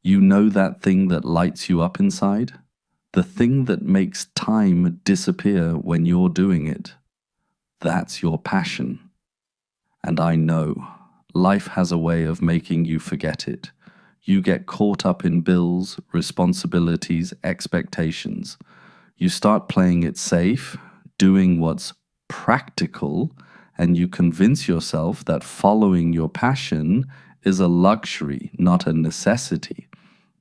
You know that thing that lights you up inside? The thing that makes time disappear when you're doing it. That's your passion. And I know, life has a way of making you forget it. You get caught up in bills, responsibilities, expectations. You start playing it safe, doing what's practical, and you convince yourself that following your passion is a luxury, not a necessity.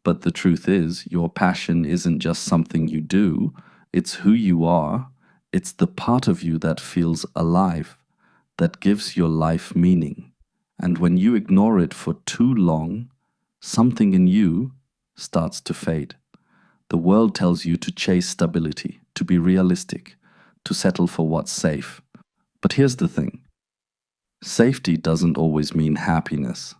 But the truth is, your passion isn't just something you do, it's who you are. It's the part of you that feels alive, that gives your life meaning. And when you ignore it for too long, something in you starts to fade. The world tells you to chase stability, to be realistic, to settle for what's safe. But here's the thing. Safety doesn't always mean happiness.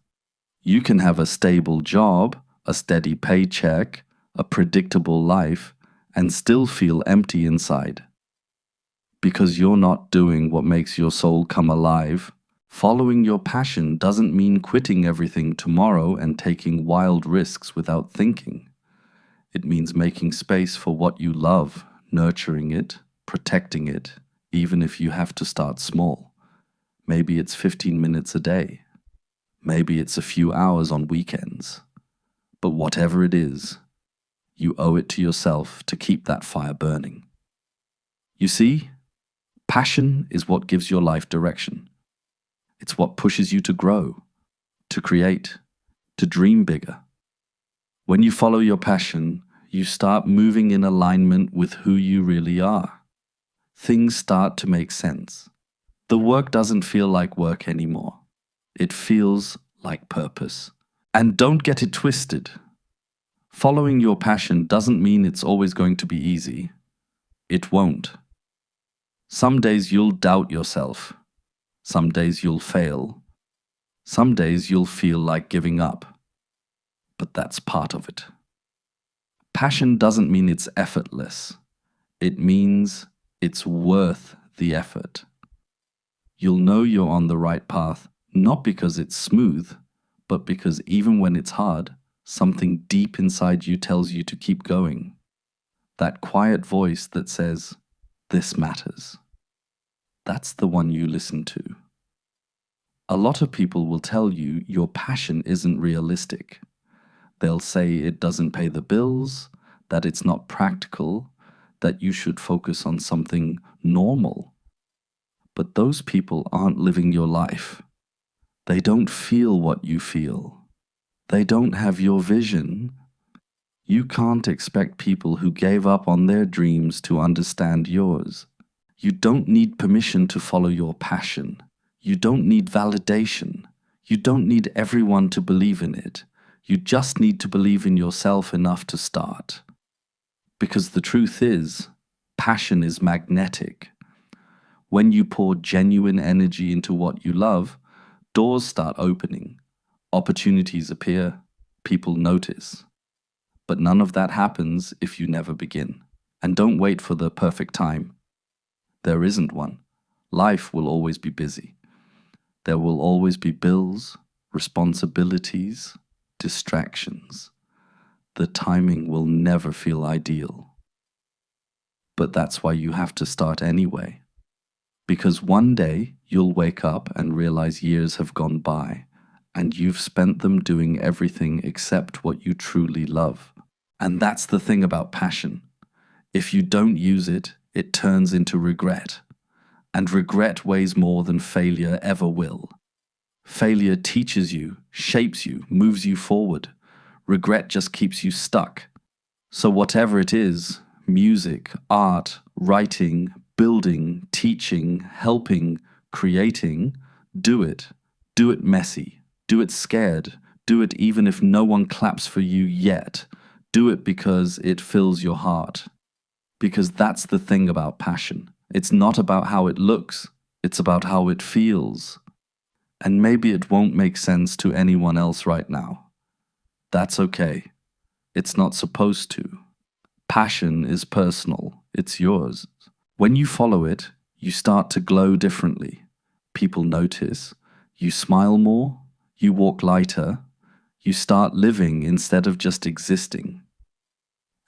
You can have a stable job, a steady paycheck, a predictable life, and still feel empty inside. Because you're not doing what makes your soul come alive. Following your passion doesn't mean quitting everything tomorrow and taking wild risks without thinking. It means making space for what you love, nurturing it, protecting it, even if you have to start small. Maybe it's 15 minutes a day. Maybe it's a few hours on weekends. But whatever it is, you owe it to yourself to keep that fire burning. You see, passion is what gives your life direction. It's what pushes you to grow, to create, to dream bigger. When you follow your passion, you start moving in alignment with who you really are. Things start to make sense. The work doesn't feel like work anymore. It feels like purpose. And don't get it twisted. Following your passion doesn't mean it's always going to be easy. It won't. Some days you'll doubt yourself. Some days you'll fail. Some days you'll feel like giving up. But that's part of it. Passion doesn't mean it's effortless. It means it's worth the effort. You'll know you're on the right path, not because it's smooth, but because even when it's hard, something deep inside you tells you to keep going. That quiet voice that says, "This matters." That's the one you listen to. A lot of people will tell you your passion isn't realistic. They'll say it doesn't pay the bills, that it's not practical, that you should focus on something normal. But those people aren't living your life. They don't feel what you feel. They don't have your vision. You can't expect people who gave up on their dreams to understand yours. You don't need permission to follow your passion. You don't need validation. You don't need everyone to believe in it. You just need to believe in yourself enough to start. Because the truth is, passion is magnetic. When you pour genuine energy into what you love, doors start opening, opportunities appear, people notice. But none of that happens if you never begin. And don't wait for the perfect time. There isn't one. Life will always be busy. There will always be bills, responsibilities, distractions. The timing will never feel ideal. But that's why you have to start anyway. Because one day you'll wake up and realize years have gone by, and you've spent them doing everything except what you truly love. And that's the thing about passion. If you don't use it, it turns into regret. And regret weighs more than failure ever will. Failure teaches you, shapes you, moves you forward. Regret just keeps you stuck. So whatever it is, music, art, writing, building, teaching, helping, creating, do it. Do it messy. Do it scared. Do it even if no one claps for you yet. Do it because it fills your heart. Because that's the thing about passion. It's not about how it looks, it's about how it feels. And maybe it won't make sense to anyone else right now. That's okay. It's not supposed to. Passion is personal. It's yours. When you follow it, you start to glow differently. People notice. You smile more. You walk lighter. You start living instead of just existing.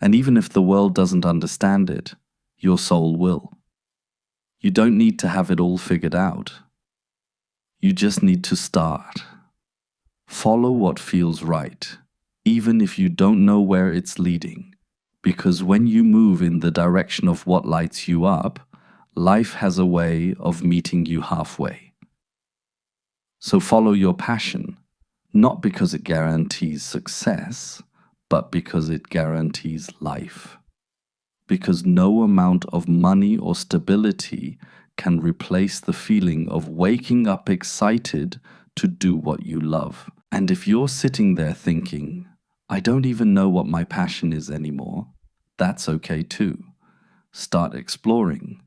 And even if the world doesn't understand it, your soul will. You don't need to have it all figured out. You just need to start. Follow what feels right, even if you don't know where it's leading. Because when you move in the direction of what lights you up, life has a way of meeting you halfway. So follow your passion, not because it guarantees success, but because it guarantees life. Because no amount of money or stability can replace the feeling of waking up excited to do what you love. And if you're sitting there thinking, I don't even know what my passion is anymore, that's okay too. Start exploring.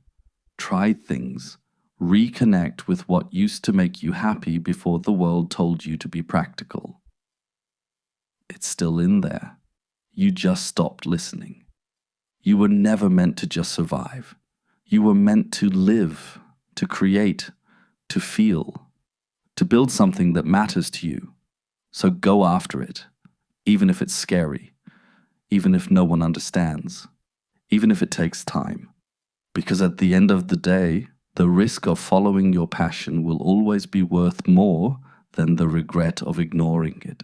Try things. Reconnect with what used to make you happy before the world told you to be practical. It's still in there. You just stopped listening. You were never meant to just survive. You were meant to live, to create, to feel, to build something that matters to you. So go after it, even if it's scary, even if no one understands, even if it takes time. Because at the end of the day, the risk of following your passion will always be worth more than the regret of ignoring it.